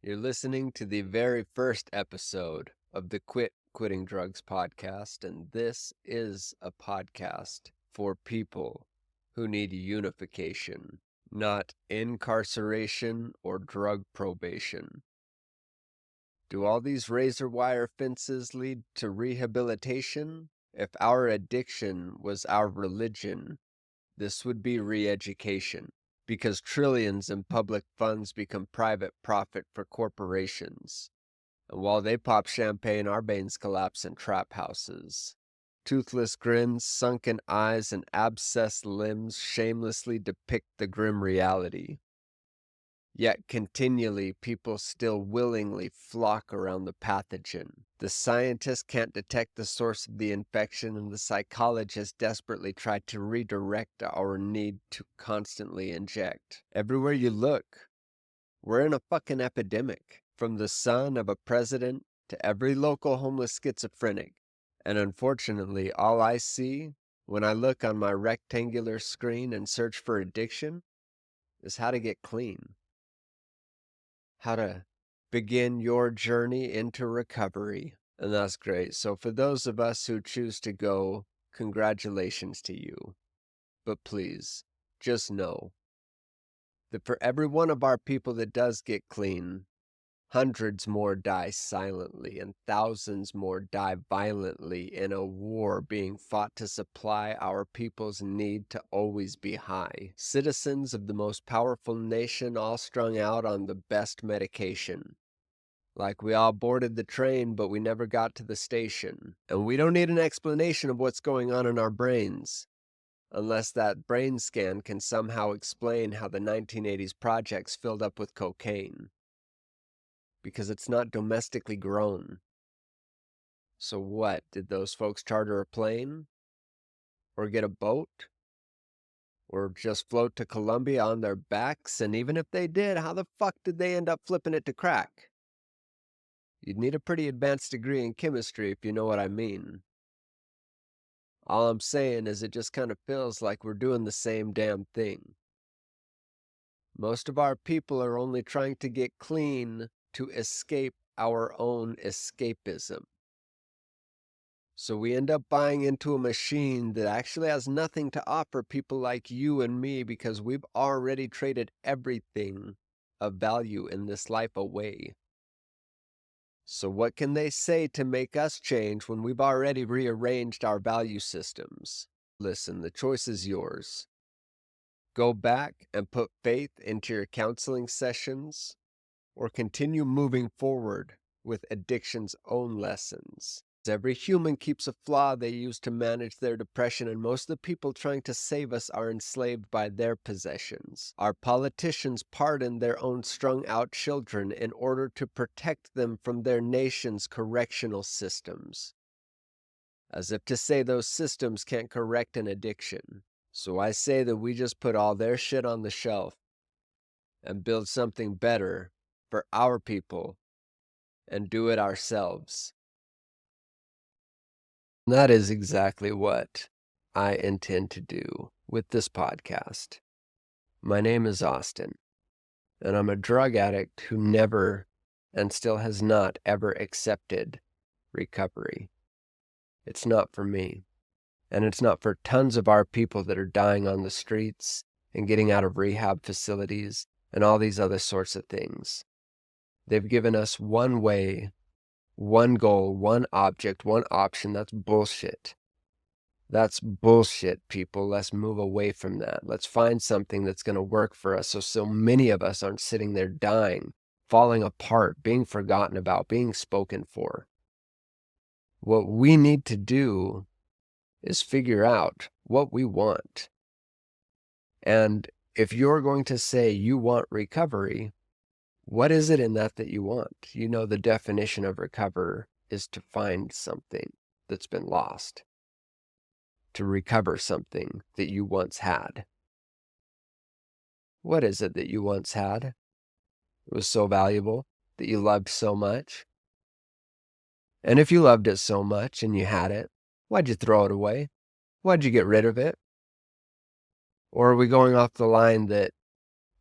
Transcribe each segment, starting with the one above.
You're listening to the very first episode of the Quitting Drugs podcast, and this is a podcast for people who need unification, not incarceration or drug probation. Do all these razor wire fences lead to rehabilitation? If our addiction was our religion, this would be re-education, because trillions in public funds become private profit for corporations. And while they pop champagne, our veins collapse in trap houses. Toothless grins, sunken eyes, and abscessed limbs shamelessly depict the grim reality. Yet continually, people still willingly flock around the pathogen. The scientists can't detect the source of the infection, and the psychologists desperately try to redirect our need to constantly inject. Everywhere you look, we're in a fucking epidemic. From the son of a president to every local homeless schizophrenic. And unfortunately, all I see when I look on my rectangular screen and search for addiction is how to get clean. How to begin your journey into recovery. And that's great. So for those of us who choose to go, congratulations to you. But please, just know that for every one of our people that does get clean, hundreds more die silently, and thousands more die violently in a war being fought to supply our people's need to always be high. Citizens of the most powerful nation all strung out on the best medication. Like we all boarded the train, but we never got to the station. And we don't need an explanation of what's going on in our brains, unless that brain scan can somehow explain how the 1980s projects filled up with cocaine. Because it's not domestically grown. So what, did those folks charter a plane? Or get a boat? Or just float to Colombia on their backs? And even if they did, how the fuck did they end up flipping it to crack? You'd need a pretty advanced degree in chemistry if you know what I mean. All I'm saying is it just kind of feels like we're doing the same damn thing. Most of our people are only trying to get clean to escape our own escapism. So we end up buying into a machine that actually has nothing to offer people like you and me because we've already traded everything of value in this life away. So what can they say to make us change when we've already rearranged our value systems? Listen, the choice is yours. Go back and put faith into your counseling sessions, or continue moving forward with addiction's own lessons. Every human keeps a flaw they use to manage their depression, and most of the people trying to save us are enslaved by their possessions. Our politicians pardon their own strung-out children in order to protect them from their nation's correctional systems, as if to say those systems can't correct an addiction. So I say that we just put all their shit on the shelf and build something better for our people and do it ourselves. And that is exactly what I intend to do with this podcast. My name is Austin, and I'm a drug addict who never and still has not ever accepted recovery. It's not for me. And it's not for tons of our people that are dying on the streets and getting out of rehab facilities and all these other sorts of things. They've given us one way, one goal, one object, one option. That's bullshit. That's bullshit, people. Let's move away from that. Let's find something that's going to work for us so many of us aren't sitting there dying, falling apart, being forgotten about, being spoken for. What we need to do is figure out what we want. And if you're going to say you want recovery, what is it in that you want? You know, the definition of recover is to find something that's been lost, to recover something that you once had. What is it that you once had? It was so valuable, that you loved so much. And if you loved it so much and you had it, why'd you throw it away? Why'd you get rid of it? Or are we going off the line that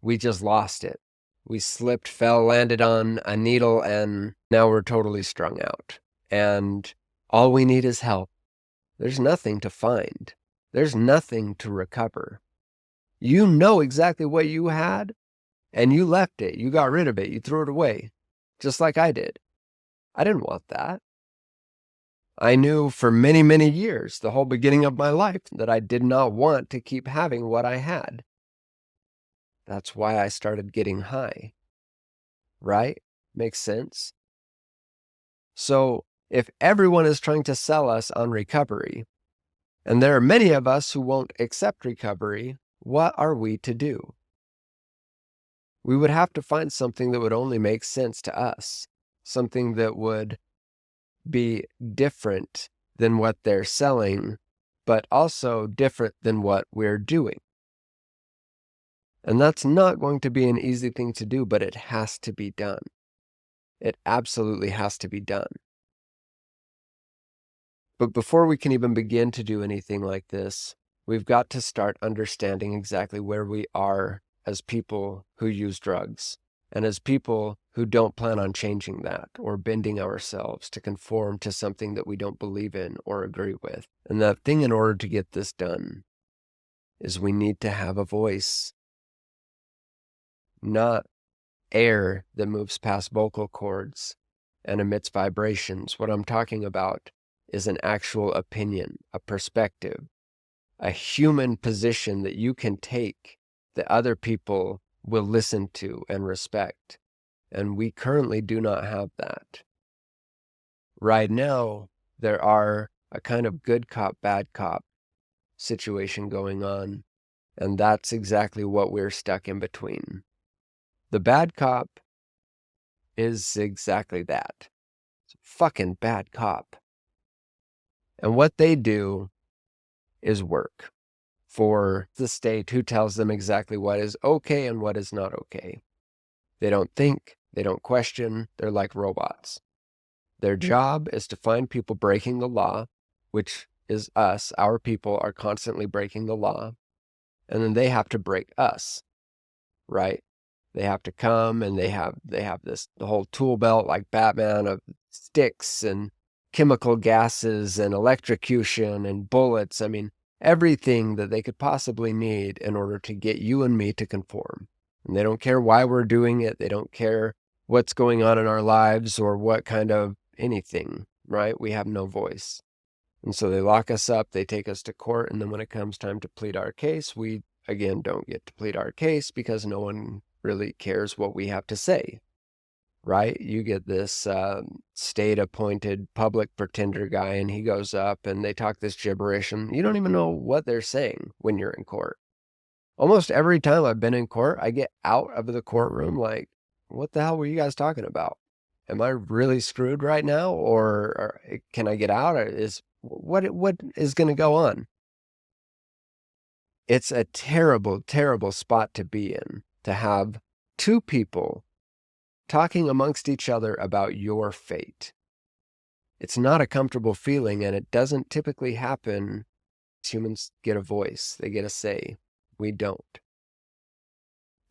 we just lost it? We slipped, fell, landed on a needle, and now we're totally strung out. And all we need is help. There's nothing to find. There's nothing to recover. You know exactly what you had, and you left it. You got rid of it. You threw it away, just like I did. I didn't want that. I knew for many, many years, the whole beginning of my life, that I did not want to keep having what I had. That's why I started getting high. Right? Makes sense? So, if everyone is trying to sell us on recovery, and there are many of us who won't accept recovery, what are we to do? We would have to find something that would only make sense to us, something that would be different than what they're selling, but also different than what we're doing. And that's not going to be an easy thing to do, but it has to be done. It absolutely has to be done. But before we can even begin to do anything like this, we've got to start understanding exactly where we are as people who use drugs, and as people who don't plan on changing that or bending ourselves to conform to something that we don't believe in or agree with. And that thing, in order to get this done, is we need to have a voice, not air that moves past vocal cords and emits vibrations. What I'm talking about is an actual opinion, a perspective, a human position that you can take that other people will listen to and respect. And we currently do not have that. Right now, there are a kind of good cop, bad cop situation going on, and that's exactly what we're stuck in between. The bad cop is exactly that. It's a fucking bad cop. And what they do is work for the state, who tells them exactly what is okay and what is not okay. They don't think, they don't question, they're like robots. Their job is to find people breaking the law, which is us. Our people are constantly breaking the law, and then they have to break us, right? They have to come, and they have the whole tool belt like Batman of sticks and chemical gases and electrocution and bullets. I mean, everything that they could possibly need in order to get you and me to conform. And they don't care why we're doing it. They don't care what's going on in our lives or what kind of anything, right? We have no voice. And so they lock us up, they take us to court, and then when it comes time to plead our case, we, again, don't get to plead our case because no one really cares what we have to say, right? You get this state-appointed public pretender guy, and he goes up, and they talk this gibberish, and you don't even know what they're saying when you're in court. Almost every time I've been in court, I get out of the courtroom like, what the hell were you guys talking about? Am I really screwed right now? Or can I get out? Or what is going to go on? It's a terrible, terrible spot to be in, to have two people talking amongst each other about your fate. It's not a comfortable feeling, and it doesn't typically happen. Humans get a voice, they get a say. We don't.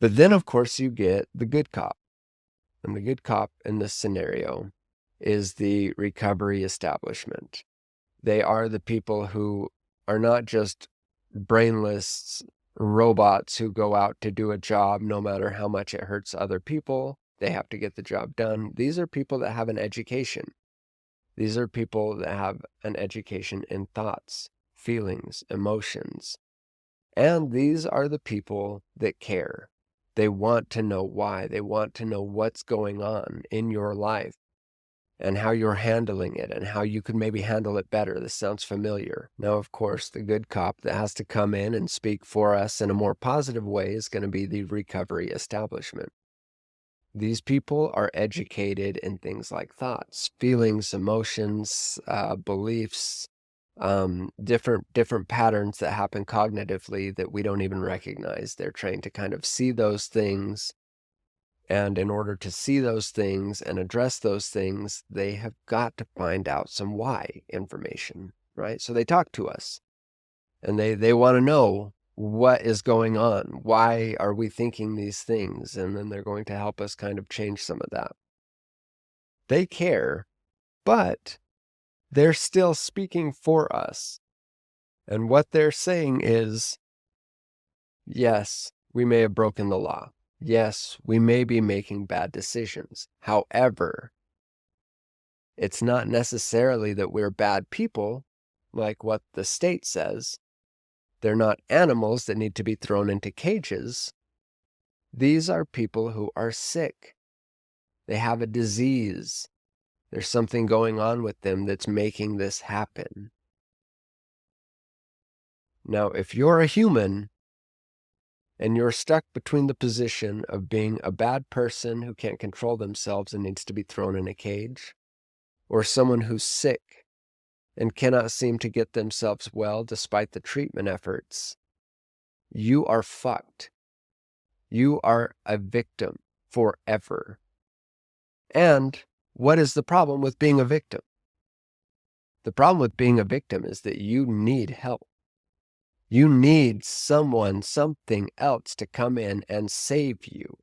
But then, of course, you get the good cop. And the good cop in this scenario is the recovery establishment. They are the people who are not just brainless robots who go out to do a job no matter how much it hurts other people. They have to get the job done. These are people that have an education. These are people that have an education in thoughts, feelings, emotions. And these are the people that care. They want to know why. They want to know what's going on in your life and how you're handling it and how you could maybe handle it better. This sounds familiar. Now, of course, the good cop that has to come in and speak for us in a more positive way is going to be the recovery establishment. These people are educated in things like thoughts, feelings, emotions, beliefs, different patterns that happen cognitively that we don't even recognize. They're trained to kind of see those things. And in order to see those things and address those things, they have got to find out some why information, right? So they talk to us and they want to know what is going on? Why are we thinking these things? And then they're going to help us kind of change some of that. They care, but they're still speaking for us. And what they're saying is, yes, we may have broken the law. Yes, we may be making bad decisions. However, it's not necessarily that we're bad people, like what the state says. They're not animals that need to be thrown into cages. These are people who are sick. They have a disease. There's something going on with them that's making this happen. Now, if you're a human and you're stuck between the position of being a bad person who can't control themselves and needs to be thrown in a cage, or someone who's sick and cannot seem to get themselves well despite the treatment efforts, you are fucked. You are a victim forever. And what is the problem with being a victim? The problem with being a victim is that you need help. You need someone, something else to come in and save you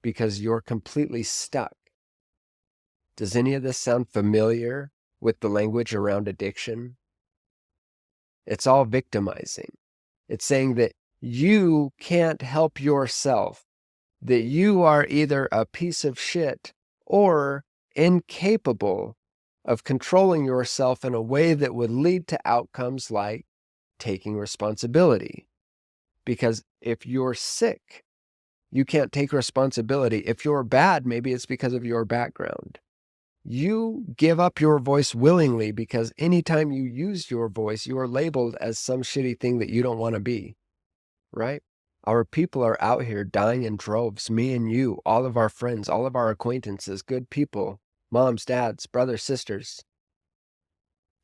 because you're completely stuck. Does any of this sound familiar with the language around addiction? It's all victimizing. It's saying that you can't help yourself, that you are either a piece of shit or incapable of controlling yourself in a way that would lead to outcomes like taking responsibility. Because if you're sick, you can't take responsibility. If you're bad, maybe it's because of your background. You give up your voice willingly because anytime you use your voice, you are labeled as some shitty thing that you don't want to be, right? Our people are out here dying in droves, me and you, all of our friends, all of our acquaintances, good people, moms, dads, brothers, sisters.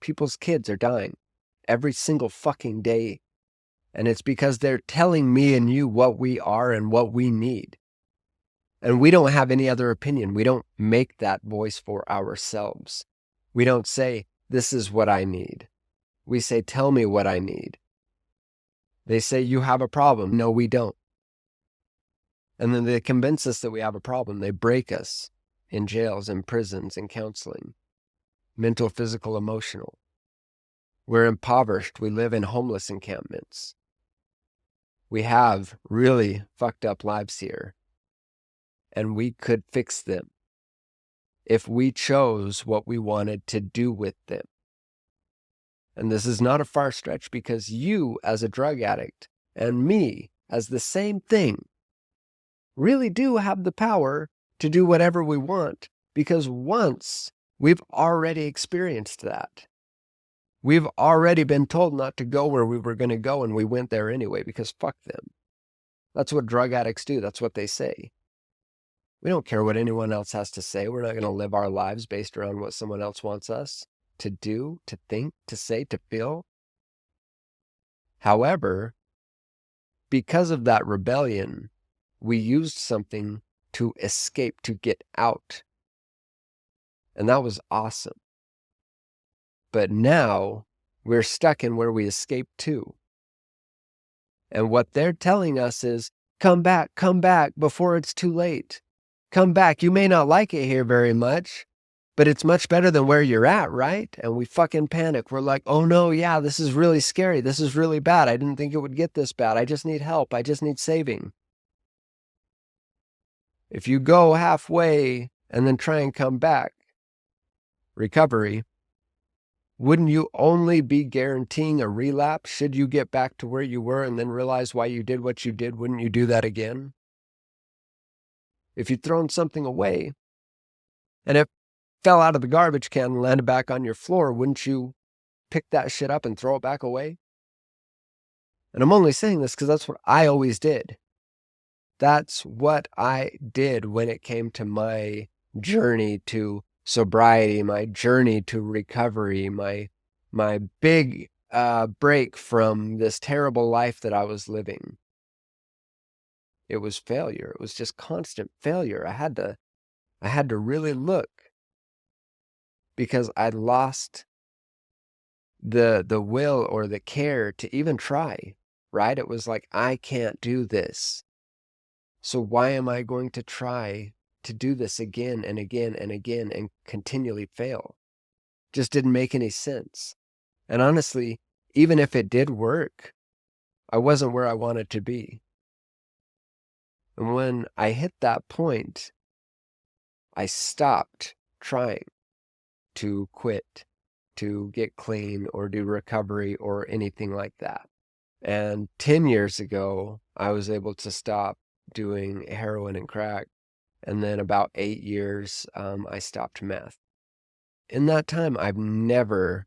People's kids are dying every single fucking day. And it's because they're telling me and you what we are and what we need. And we don't have any other opinion. We don't make that voice for ourselves. We don't say, this is what I need. We say, tell me what I need. They say, you have a problem. No, we don't. And then they convince us that we have a problem. They break us in jails, in prisons, in counseling. Mental, physical, emotional. We're impoverished. We live in homeless encampments. We have really fucked up lives here. And we could fix them if we chose what we wanted to do with them. And this is not a far stretch because you, as a drug addict, and me, as the same thing, really do have the power to do whatever we want because once we've already experienced that. We've already been told not to go where we were going to go and we went there anyway because fuck them. That's what drug addicts do. That's what they say. We don't care what anyone else has to say. We're not going to live our lives based around what someone else wants us to do, to think, to say, to feel. However, because of that rebellion, we used something to escape, to get out. And that was awesome. But now we're stuck in where we escaped to. And what they're telling us is, come back before it's too late. Come back. You may not like it here very much, but it's much better than where you're at, right? And we fucking panic. We're like, oh no, yeah, this is really scary. This is really bad. I didn't think it would get this bad. I just need help. I just need saving. If you go halfway and then try and come back, recovery, wouldn't you only be guaranteeing a relapse? Should you get back to where you were and then realize why you did what you did, wouldn't you do that again? If you'd thrown something away and it fell out of the garbage can and landed back on your floor, wouldn't you pick that shit up and throw it back away? And I'm only saying this because that's what I always did. That's what I did when it came to my journey to sobriety, my journey to recovery, my big break from this terrible life that I was living. It was failure. It was just constant failure. I had to really look because I'd lost the will or the care to even try. right? It was like, I can't do this. So why am I going to try to do this again and again and again and continually fail? Just didn't make any sense. And honestly, even if it did work, I wasn't where I wanted to be. And when I hit that point, I stopped trying to quit, to get clean or do recovery or anything like that. And 10 years ago, I was able to stop doing heroin and crack. And then about 8 years, I stopped meth. In that time, I've never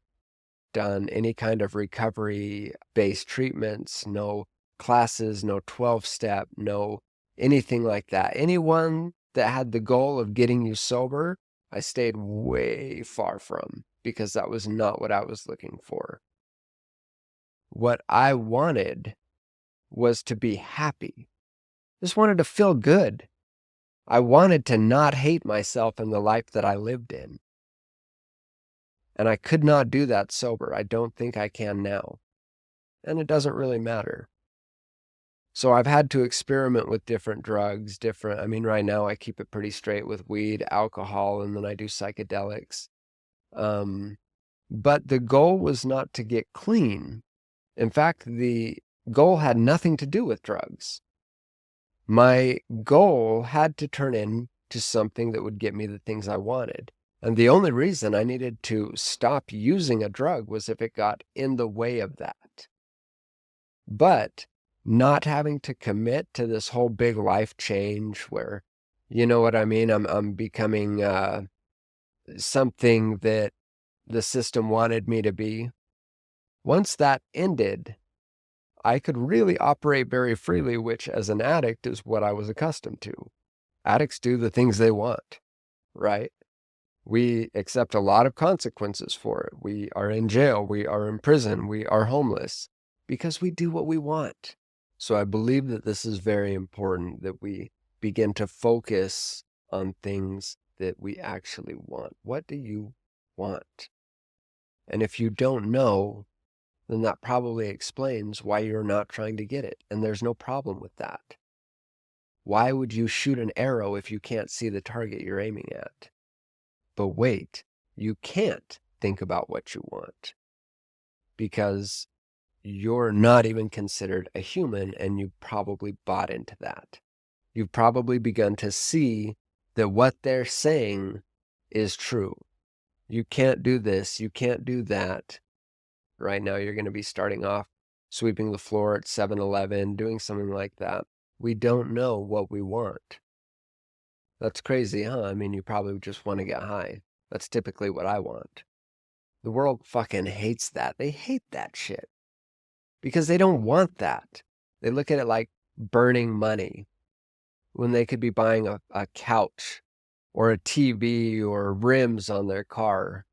done any kind of recovery-based treatments, no classes, no 12-step, no anything like that. Anyone that had the goal of getting you sober, I stayed way far from, because that was not what I was looking for. What I wanted was to be happy. Just wanted to feel good. I wanted to not hate myself and the life that I lived in. And I could not do that sober. I don't think I can now. And it doesn't really matter. So I've had to experiment with different drugs, right now I keep it pretty straight with weed, alcohol, and then I do psychedelics. But the goal was not to get clean. In fact, the goal had nothing to do with drugs. My goal had to turn into something that would get me the things I wanted. And the only reason I needed to stop using a drug was if it got in the way of that. But not having to commit to this whole big life change where, you know what I mean? I'm becoming something that the system wanted me to be. Once that ended, I could really operate very freely, which as an addict is what I was accustomed to. Addicts do the things they want, right? We accept a lot of consequences for it. We are in jail. We are in prison. We are homeless because we do what we want. So I believe that this is very important, that we begin to focus on things that we actually want. What do you want? And if you don't know, then that probably explains why you're not trying to get it. And there's no problem with that. Why would you shoot an arrow if you can't see the target you're aiming at? But wait, you can't think about what you want because you're not even considered a human, and you've probably bought into that. You've probably begun to see that what they're saying is true. You can't do this, you can't do that. Right now you're going to be starting off sweeping the floor at 7-Eleven, doing something like that. We don't know what we want. That's crazy, huh? I mean, you probably just want to get high. That's typically what I want. The world fucking hates that. They hate that shit because they don't want that. They look at it like burning money when they could be buying a couch or a TV or rims on their car.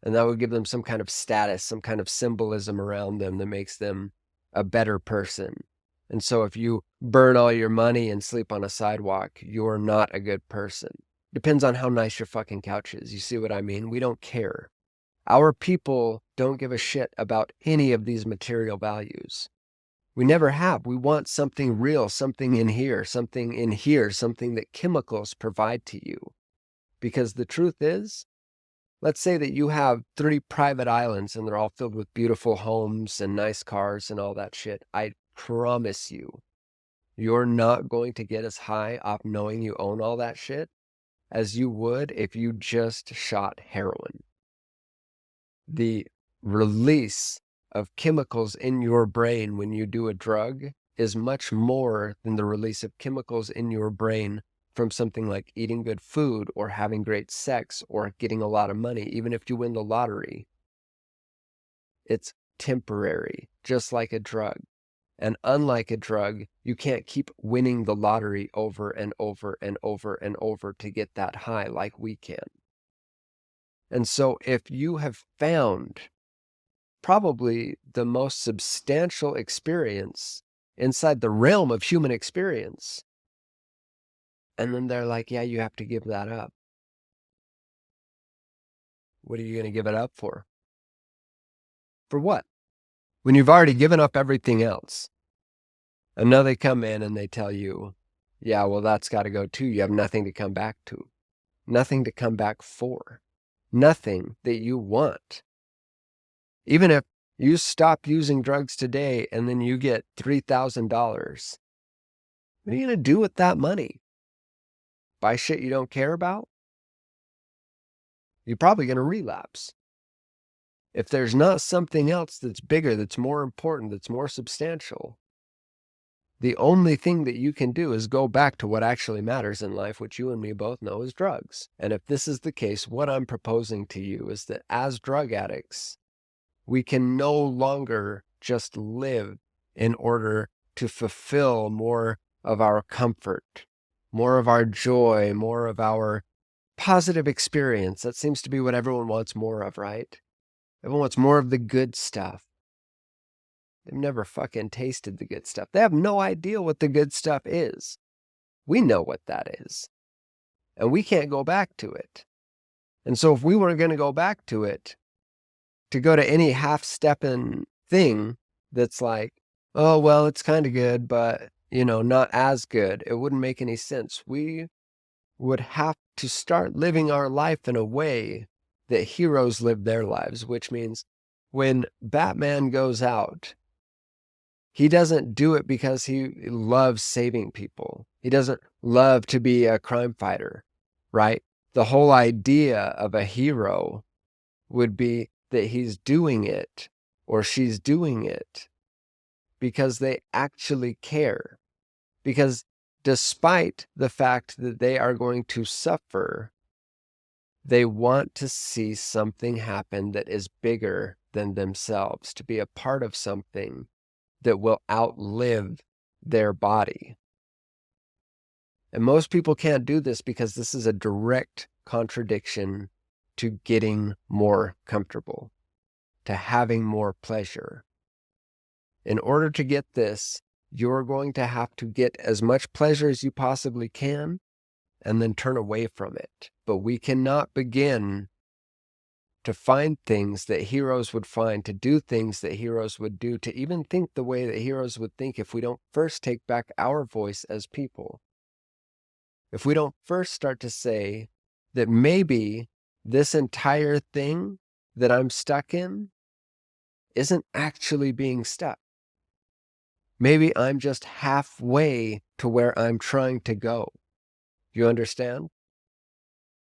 And that would give them some kind of status, some kind of symbolism around them that makes them a better person. And so if you burn all your money and sleep on a sidewalk, you're not a good person. Depends on how nice your fucking couch is. You see what I mean? We don't care. Our people don't give a shit about any of these material values. We never have. We want something real, something in here, something that chemicals provide to you. Because the truth is, let's say that you have 3 private islands and they're all filled with beautiful homes and nice cars and all that shit. I promise you, you're not going to get as high off knowing you own all that shit as you would if you just shot heroin. The release of chemicals in your brain when you do a drug is much more than the release of chemicals in your brain from something like eating good food or having great sex or getting a lot of money, even if you win the lottery. It's temporary, just like a drug. And unlike a drug, you can't keep winning the lottery over and over and over and over to get that high like we can. And so if you have found probably the most substantial experience inside the realm of human experience, and then they're like, yeah, you have to give that up. What are you going to give it up for? For what? when you've already given up everything else. And now they come in and they tell you, yeah, well, that's got to go too. You have nothing to come back to, nothing to come back for, nothing that you want. Even if you stop using drugs today and then you get $3,000, what are you going to do with that money? Buy shit you don't care about? You're probably going to relapse. If there's not something else that's bigger, that's more important, that's more substantial, the only thing that you can do is go back to what actually matters in life, which you and me both know is drugs. And if this is the case, what I'm proposing to you is that as drug addicts, we can no longer just live in order to fulfill more of our comfort, more of our joy, more of our positive experience. That seems to be what everyone wants more of, right? Everyone wants more of the good stuff. They've never fucking tasted the good stuff. They have no idea what the good stuff is. We know what that is. And we can't go back to it. And so if we were going to go back to it, to go to any half-stepping thing that's like, oh, well, it's kind of good, but, not as good, it wouldn't make any sense. We would have to start living our life in a way that heroes live their lives, which means when Batman goes out, he doesn't do it because he loves saving people. He doesn't love to be a crime fighter, right? The whole idea of a hero would be that he's doing it or she's doing it because they actually care. Because despite the fact that they are going to suffer, they want to see something happen that is bigger than themselves, to be a part of something that will outlive their body. And most people can't do this because this is a direct contradiction to getting more comfortable, to having more pleasure. In order to get this, you're going to have to get as much pleasure as you possibly can and then turn away from it. But we cannot begin to find things that heroes would find, to do things that heroes would do, to even think the way that heroes would think if we don't first take back our voice as people. If we don't first start to say that maybe this entire thing that I'm stuck in isn't actually being stuck. Maybe I'm just halfway to where I'm trying to go. You understand?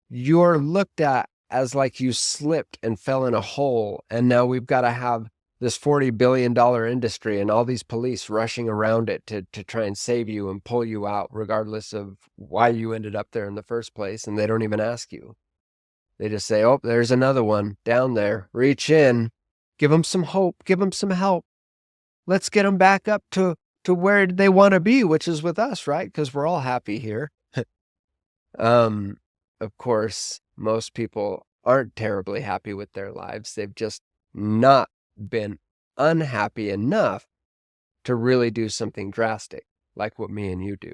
You're looked at as like you slipped and fell in a hole, and now we've got to have this $40 billion industry and all these police rushing around it to try and save you and pull you out, regardless of why you ended up there in the first place, and they don't even ask you. They just say, oh, there's another one down there. Reach in. Give them some hope. Give them some help. Let's get them back up to where they want to be, which is with us, right? Because we're all happy here. Of course, most people aren't terribly happy with their lives. They've just not been unhappy enough to really do something drastic, like what me and you do.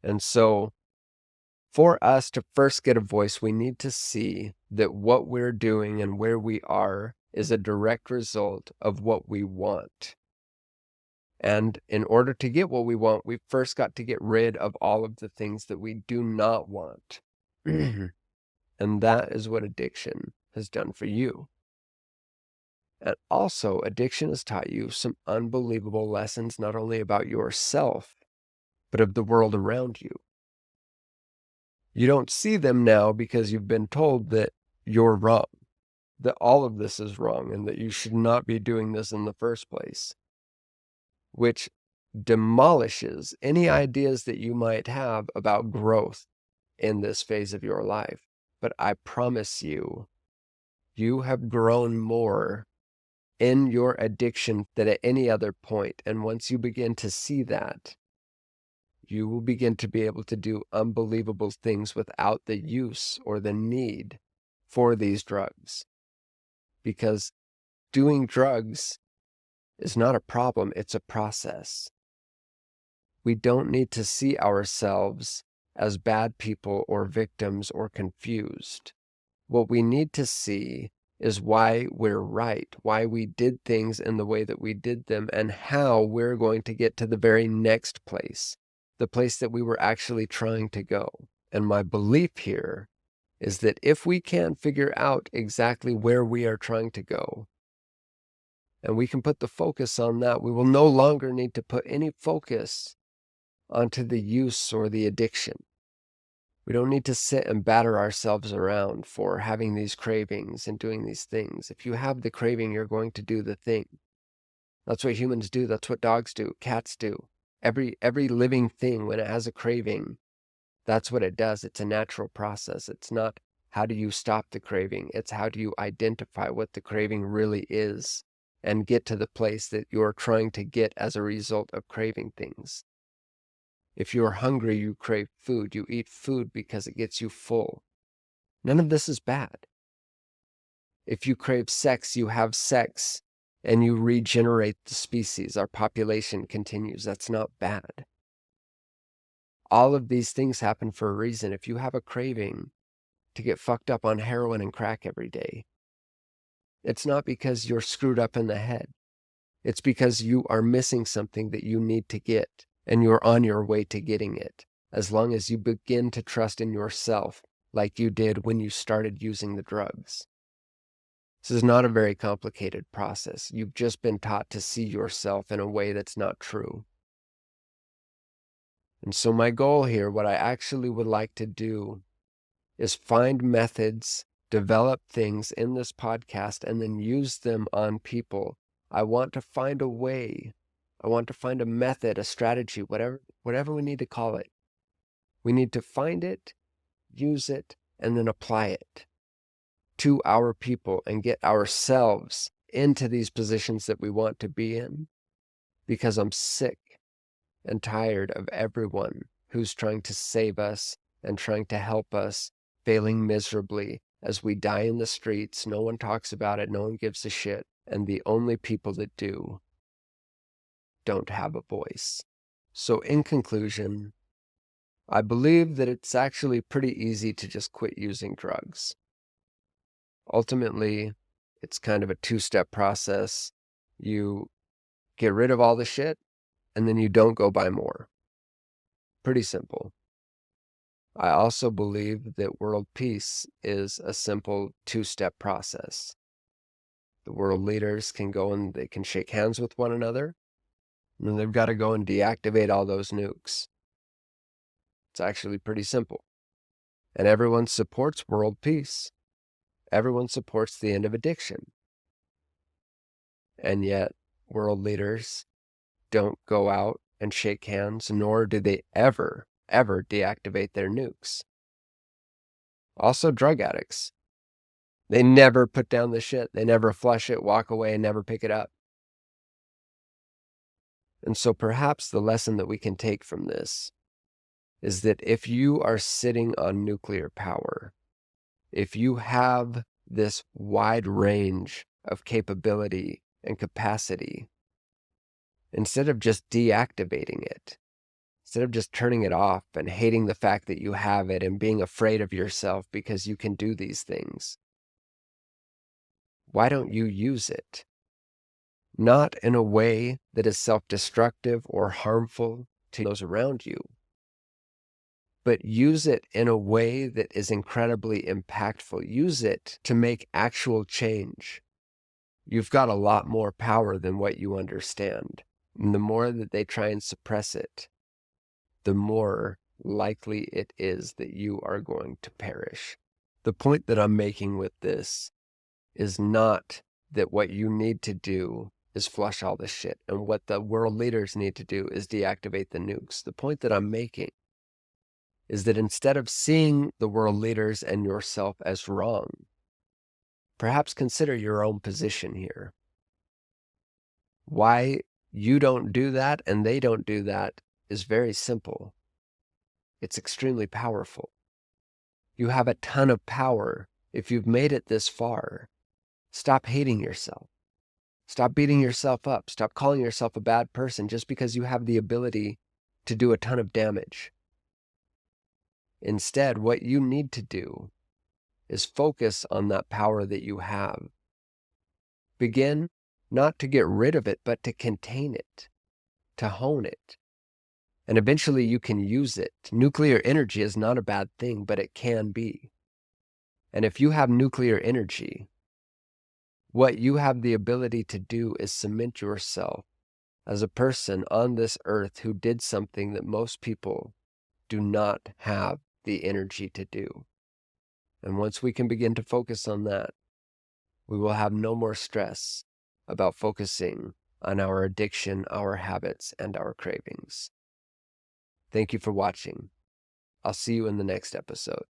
And so, for us to first get a voice, we need to see that what we're doing and where we are is a direct result of what we want. And in order to get what we want, we've first got to get rid of all of the things that we do not want. And that is what addiction has done for you. And also, addiction has taught you some unbelievable lessons, not only about yourself, but of the world around you. You don't see them now because you've been told that you're wrong, that all of this is wrong, and that you should not be doing this in the first place, which demolishes any ideas that you might have about growth in this phase of your life. But I promise you, you have grown more in your addiction than at any other point. And once you begin to see that, you will begin to be able to do unbelievable things without the use or the need for these drugs. Because doing drugs is not a problem, it's a process. We don't need to see ourselves as bad people or victims or confused. What we need to see is why we're right, why we did things in the way that we did them, and how we're going to get to the very next place, the place that we were actually trying to go. And my belief here is that if we can figure out exactly where we are trying to go, and we can put the focus on that, we will no longer need to put any focus onto the use or the addiction. We don't need to sit and batter ourselves around for having these cravings and doing these things. If you have the craving, you're going to do the thing. That's what humans do. That's what dogs do. Cats do. Every living thing, when it has a craving, that's what it does. It's a natural process. It's not how do you stop the craving. It's how do you identify what the craving really is and get to the place that you're trying to get as a result of craving things. If you're hungry, you crave food. You eat food because it gets you full. None of this is bad. If you crave sex, you have sex and you regenerate the species. Our population continues. That's not bad. All of these things happen for a reason. If you have a craving to get fucked up on heroin and crack every day, it's not because you're screwed up in the head. It's because you are missing something that you need to get. And you're on your way to getting it, as long as you begin to trust in yourself like you did when you started using the drugs. This is not a very complicated process. You've just been taught to see yourself in a way that's not true. And so my goal here, what I actually would like to do, is find methods, develop things in this podcast, and then use them on people. I want to find a way. I want to find a method, a strategy, whatever we need to call it. We need to find it, use it, and then apply it to our people and get ourselves into these positions that we want to be in. Because I'm sick and tired of everyone who's trying to save us and trying to help us failing miserably as we die in the streets. No one talks about it. No one gives a shit. And the only people that do don't have a voice. So in conclusion, I believe that it's actually pretty easy to just quit using drugs. Ultimately, it's kind of a two-step process. You get rid of all the shit, and then you don't go buy more. Pretty simple. I also believe that world peace is a simple two-step process. The world leaders can go and they can shake hands with one another, and then they've got to go and deactivate all those nukes. It's actually pretty simple. And everyone supports world peace. Everyone supports the end of addiction. And yet, world leaders don't go out and shake hands, nor do they ever deactivate their nukes. Also, drug addicts. They never put down the shit. They never flush it, walk away, and never pick it up. And so perhaps the lesson that we can take from this is that if you are sitting on nuclear power, if you have this wide range of capability and capacity, instead of just deactivating it, instead of just turning it off and hating the fact that you have it and being afraid of yourself because you can do these things, why don't you use it? Not in a way that is self-destructive or harmful to those around you, but use it in a way that is incredibly impactful. Use it to make actual change. You've got a lot more power than what you understand. And the more that they try and suppress it, the more likely it is that you are going to perish. The point that I'm making with this is not that what you need to do is flush all this shit, and what the world leaders need to do is deactivate the nukes. The point that I'm making is that instead of seeing the world leaders and yourself as wrong, perhaps consider your own position here. Why you don't do that and they don't do that is very simple. It's extremely powerful. You have a ton of power if you've made it this far. Stop hating yourself. Stop beating yourself up. Stop calling yourself a bad person just because you have the ability to do a ton of damage. Instead, what you need to do is focus on that power that you have. Begin not to get rid of it, but to contain it, to hone it. And eventually you can use it. Nuclear energy is not a bad thing, but it can be. And if you have nuclear energy, what you have the ability to do is cement yourself as a person on this earth who did something that most people do not have the energy to do. And once we can begin to focus on that, we will have no more stress about focusing on our addiction, our habits, and our cravings. Thank you for watching. I'll see you in the next episode.